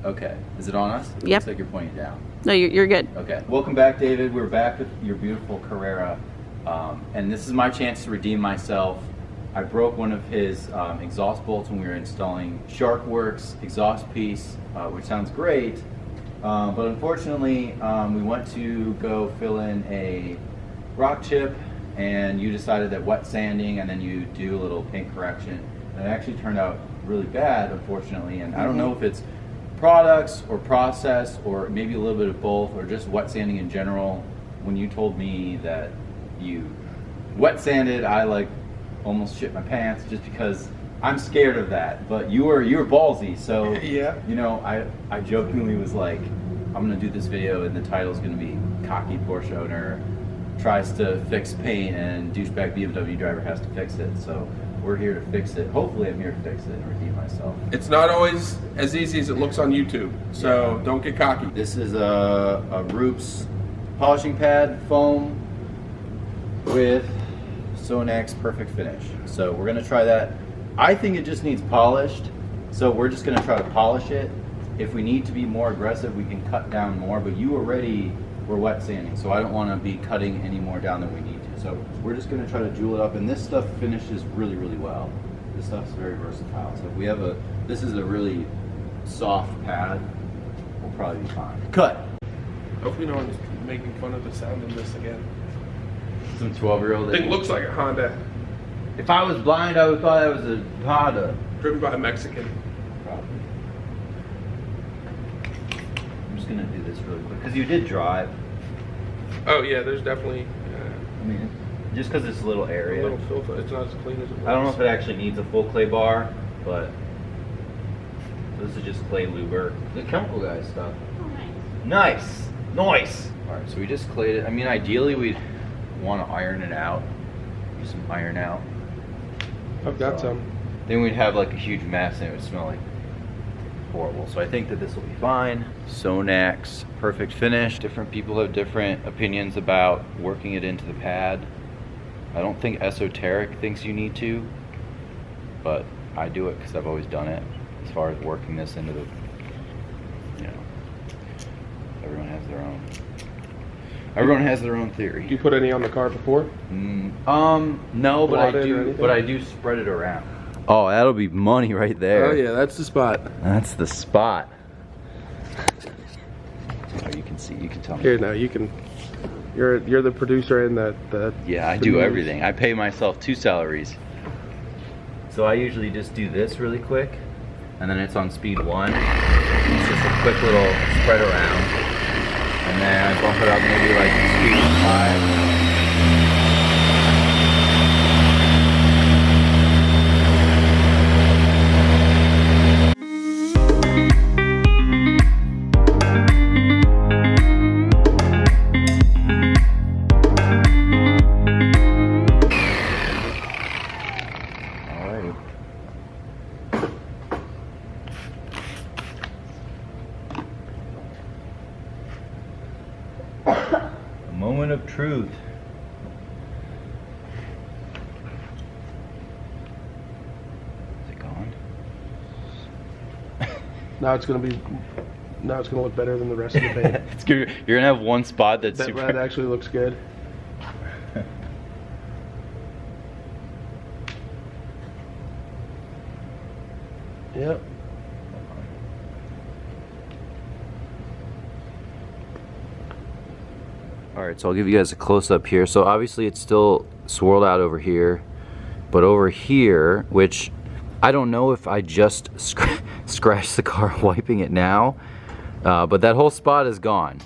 Okay. Is it on us? Yep. Looks like you're pointing down. No, you're good. Okay. Welcome back, David. We're back with your beautiful Carrera. And this is my chance to redeem myself. I broke one of his exhaust bolts when we were installing Sharkworks exhaust piece, which sounds great. But unfortunately, we went to go fill in a rock chip, and you decided that wet sanding and then you do a little paint correction. And it actually turned out really bad, unfortunately. And I don't know if it's products or process or maybe a little bit of both or just wet sanding in general. When you told me that you wet sanded, I like almost shit my pants just because I'm scared of that. But you were ballsy, so Yeah. you know, I jokingly was like, I'm gonna do this video and the title's gonna be cocky Porsche owner tries to fix paint and douchebag BMW driver has to fix it. So we're here to fix it. Hopefully I'm here to fix it and redeem myself. It's not always as easy as it looks on YouTube, so don't get cocky. This is a Roops polishing pad foam with Sonax Perfect Finish. So we're gonna try that. I think it just needs polished, so we're just gonna try to polish it. If we need to be more aggressive, we can cut down more, but you already were wet sanding, so I don't wanna be cutting any more down than we need to. So we're just gonna try to jewel it up, and this stuff finishes really, really well. This stuff's very versatile. So if we have this is a really soft pad, we'll probably be fine. Cut! Hopefully no one's making fun of the sound of this again. Some 12-year-old. Thing looks like a Honda, If I was blind, I would thought it was a Honda. driven by a Mexican. Probably. I'm just gonna do this really quick because you did drive. Oh yeah, there's definitely I mean, just because it's a little a area. little filth. It's not as clean as it was. I don't know if it actually needs a full clay bar, but this is just clay luber. The chemical guy stuff. Nice, nice. All right, so we just clayed it. I mean, ideally we'd want to iron it out. Use some iron out. I've got some. Then we'd have like a huge mess and it would smell like horrible. So I think that this will be fine. Sonax Perfect Finish. Different people have different opinions about working it into the pad. I don't think Esoteric thinks you need to, but I do it because I've always done it. As far as working this into the, you know, everyone has their own. Everyone has their own theory. Do you put any on the car before? No, but I do spread it around. Oh, that'll be money right there. Oh yeah, that's the spot. That's the spot. Oh, you can see, you can tell me. Here now, you can. You're the producer and the. Yeah, I the do news. everything. I pay myself 2 salaries. So I usually just do this really quick, and then it's on speed 1. It's just a quick little spread around. And then I bump it up maybe like speed 5. Moment of truth. Is it gone? Now it's gonna be. Now it's gonna look better than the rest of the paint. It's good. You're gonna have one spot that's That super. red actually looks good. Yep. Alright, so I'll give you guys a close-up here. So obviously it's still swirled out over here, but over here, which I don't know if I just scratched the car wiping it now, but that whole spot is gone.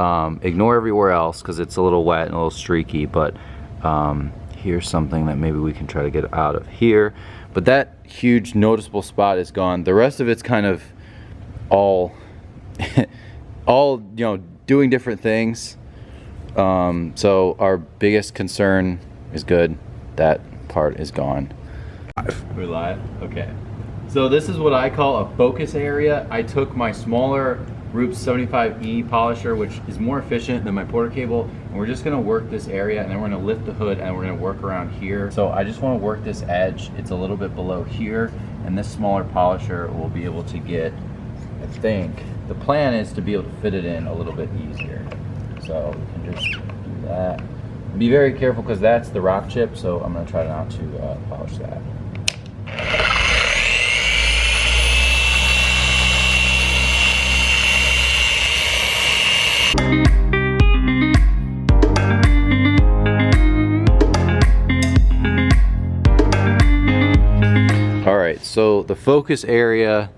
Ignore everywhere else because it's a little wet and a little streaky, but here's something that maybe we can try to get out of here. But that huge noticeable spot is gone. The rest of it's kind of all, all, you know, doing different things. So our biggest concern is good. That part is gone. We're live? Okay. So this is what I call a focus area. I took my smaller Roops 75E polisher, which is more efficient than my Porter cable, and we're just gonna work this area, and then we're gonna lift the hood and we're gonna work around here. So I just wanna work this edge. It's a little bit below here, and this smaller polisher will be able to get I think the plan is to be able to fit it in a little bit easier. So we can just do that. Be very careful because that's the rock chip, so I'm going to try not to polish that. All right, so the focus area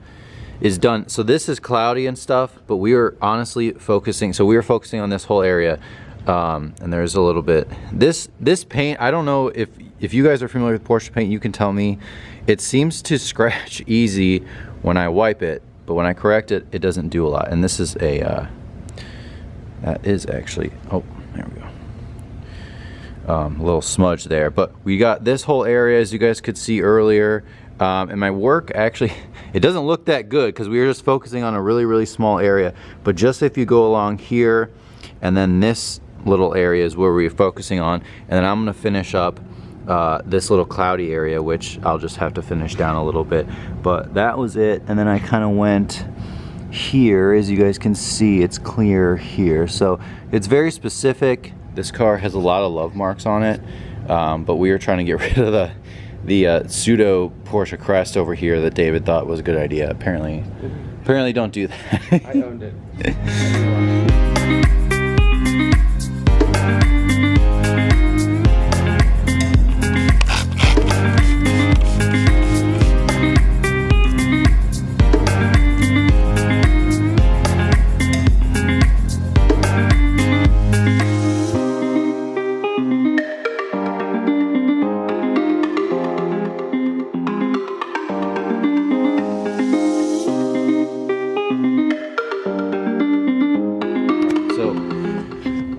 is done. So this is cloudy and stuff, but we are honestly focusing. So we are focusing on this whole area, and there's a little bit. This paint, I don't know if you guys are familiar with Porsche paint. You can tell me. It seems to scratch easy when I wipe it, but when I correct it, it doesn't do a lot. And this is a that is actually, oh, there we go. A little smudge there, but we got this whole area, as you guys could see earlier. And my work actually, it doesn't look that good because we were just focusing on a really small area. But just if you go along here, and then this little area is where we're focusing on, and then I'm going to finish up this little cloudy area, which I'll just have to finish down a little bit. But that was it, and then I kind of went here. As you guys can see, it's clear here, so it's very specific. This car has a lot of love marks on it, but we were trying to get rid of the pseudo Porsche crest over here that David thought was a good idea. Apparently don't do that. I owned it.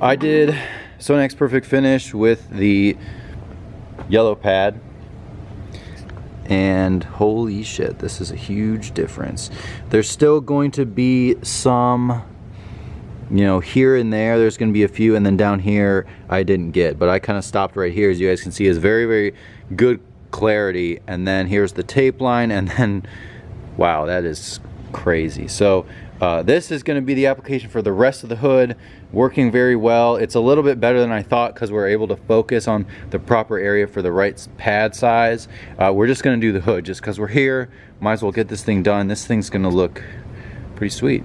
I did Sonex Perfect Finish with the yellow pad, and holy shit, this is a huge difference. There's still going to be some, you know, here and there's going to be a few, and then down here I didn't get, but I kind of stopped right here. As you guys can see, is very good clarity, and then here's the tape line, and then wow, that is crazy. So this is going to be the application for the rest of the hood, working very well. It's a little bit better than I thought because we're able to focus on the proper area for the right pad size. We're just going to do the hood just because we're here. Might as well get this thing done. This thing's going to look pretty sweet.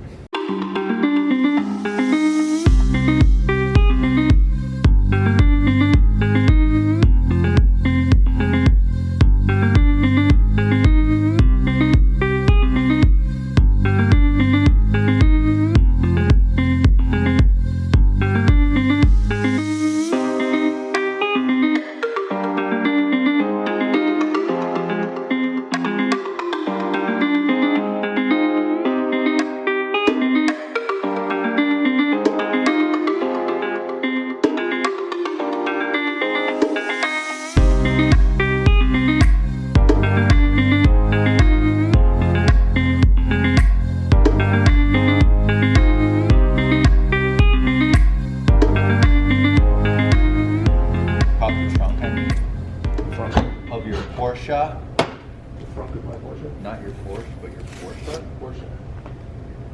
Porsche. The front of my Porsche. Not your Porsche, but your Porsche. Porsche.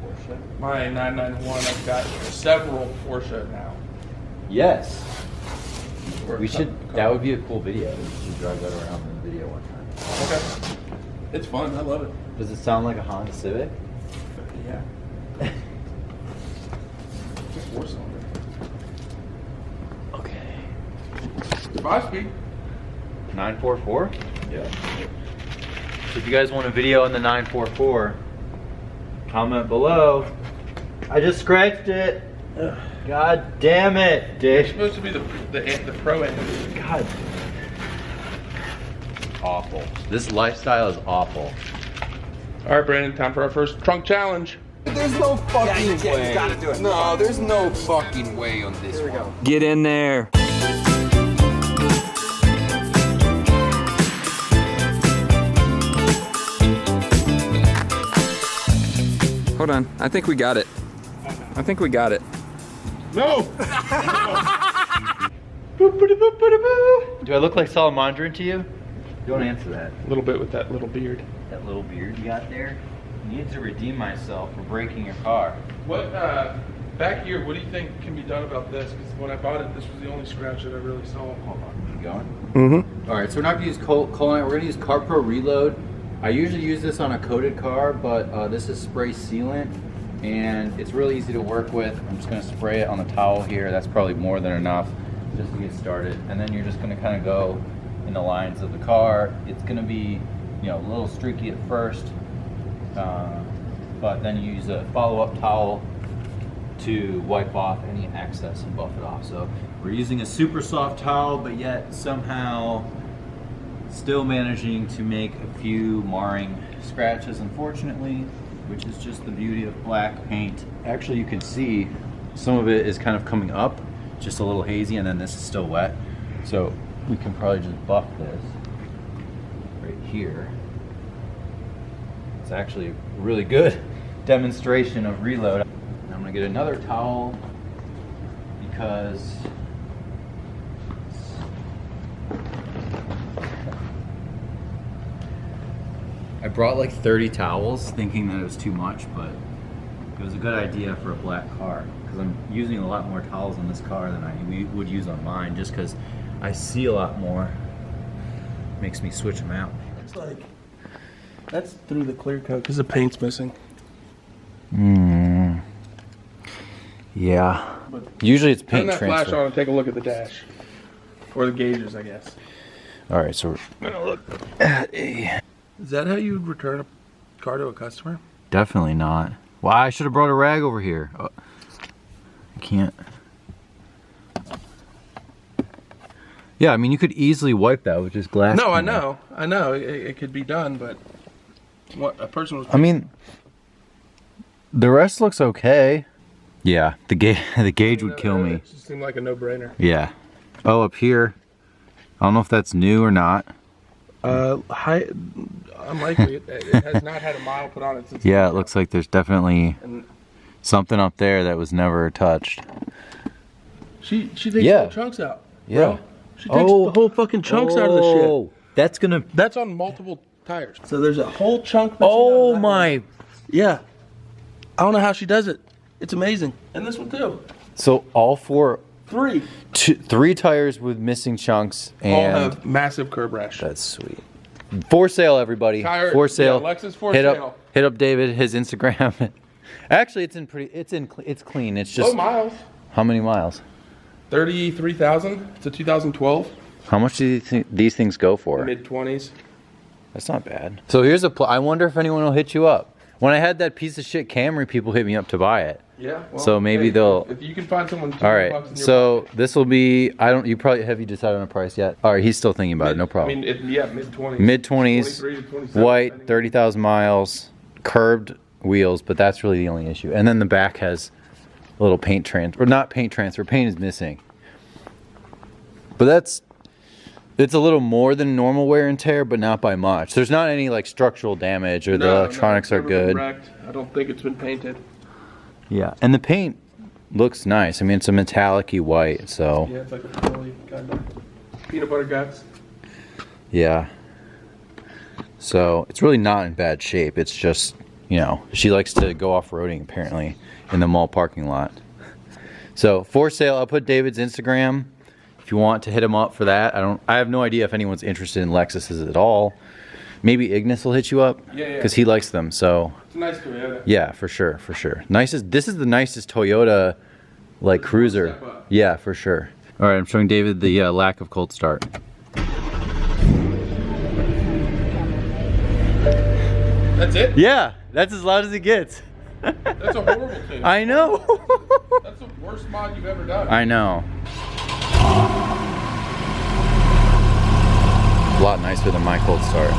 Porsche. My 991. I've got several Porsche now. Yes. We should. That would be a cool video. We should drive that around in the video one time. Okay. It's fun. I love it. Does it sound like a Honda Civic? Yeah. Just 4-cylinder. Okay. 5-speed. 944? Yeah. So if you guys want a video on the 944, comment below. I just scratched it. Ugh. God damn it, Dave. It's supposed to be the pro end. God. Awful. This lifestyle is awful. All right, Brandon, time for our first trunk challenge. There's no fucking way. You gotta do it. No, there's no fucking way on this one. Get in there. Hold on. I think we got it. I think we got it. No! Do I look like Salamandra to you? You want to answer that? A little bit with that little beard. That little beard you got there? need to redeem myself for breaking your car. What, back here, what do you think can be done about this? Because when I bought it, this was the only scratch that I really saw. Hold on, keep going. Mm-hmm. All right, so we're not gonna use Colonite, we're gonna use CarPro Reload. I usually use this on a coated car, but this is spray sealant, and it's really easy to work with. I'm just gonna spray it on the towel here. That's probably more than enough just to get started. And then you're just gonna kind of go in the lines of the car. It's gonna be, you know, a little streaky at first, but then you use a follow-up towel to wipe off any excess and buff it off. So we're using a super soft towel, but yet somehow still managing to make a few marring scratches, unfortunately, which is just the beauty of black paint. Actually, you can see some of it is kind of coming up, just a little hazy, and then this is still wet. So we can probably just buff this right here. It's actually a really good demonstration of reload. I'm gonna get another towel because I brought like 30 towels thinking that it was too much, but it was a good idea for a black car because I'm using a lot more towels on this car than I would use on mine just because I see a lot more. Makes me switch them out. It's like, that's through the clear coat because the paint's missing. Yeah. But usually it's paint transfer. Turn that flash on and take a look at the dash. Or the gauges, I guess. Alright, so we're gonna look at a... Is that how you would return a car to a customer? Definitely not. Well, I should have brought a rag over here. Oh, I can't. Yeah, I mean, you could easily wipe that with just glass. No, cleaner. I know. It could be done, but what a person was... I mean, the rest looks okay. Yeah, the gauge would kill me. It just seemed like a no-brainer. Yeah. Oh, up here. I don't know if that's new or not. Unlikely. It has not had a mile put on it since. Yeah, it looks like there's definitely something up there that was never touched. She takes the whole chunks out. Yeah. Bro. She takes the whole fucking chunks out of the shit. That's on multiple tires. So there's a whole chunk. Oh my. Yeah. I don't know how she does it. It's amazing. And this one too. So all three tires with missing chunks and all have massive curb rash. That's sweet. For sale, everybody. For sale. Yeah, Lexus for sale. Hit up David, his Instagram. Actually, it's clean. It's just low miles. How many miles? 33,000. It's a 2012. How much do you think these things go for? Mid-20s. That's not bad. So here's I wonder if anyone will hit you up. When I had that piece of shit Camry, people hit me up to buy it. Yeah. Well, so maybe they'll. If you can find someone. All right. So this will be. Have you decided on a price yet? All right. He's still thinking about it. No problem. I mean, mid-20s. Mid-20s. White, 30,000 miles, curbed wheels, but that's really the only issue. And then the back has a little paint transfer, or not paint transfer. Paint is missing. But it's a little more than normal wear and tear, but not by much. There's not any like structural damage, or the electronics are good. I don't think it's been painted. Yeah, and the paint looks nice. I mean, it's a metallic-y white, so. Yeah, it's like a pearly kind of peanut butter guts. Yeah. So it's really not in bad shape. It's just, you know, she likes to go off-roading apparently in the mall parking lot. So for sale, I'll put David's Instagram. If you want to hit him up for that. I have no idea if anyone's interested in Lexuses at all. Maybe Ignis will hit you up. Yeah. Because he likes them, so. It's a nice Toyota. Yeah, for sure. This is the nicest Toyota, like, cruiser. Yeah, for sure. All right, I'm showing David the lack of cold start. That's it? Yeah, that's as loud as it gets. That's a horrible thing. I know. That's the worst mod you've ever done. I know. A lot nicer than my cold start.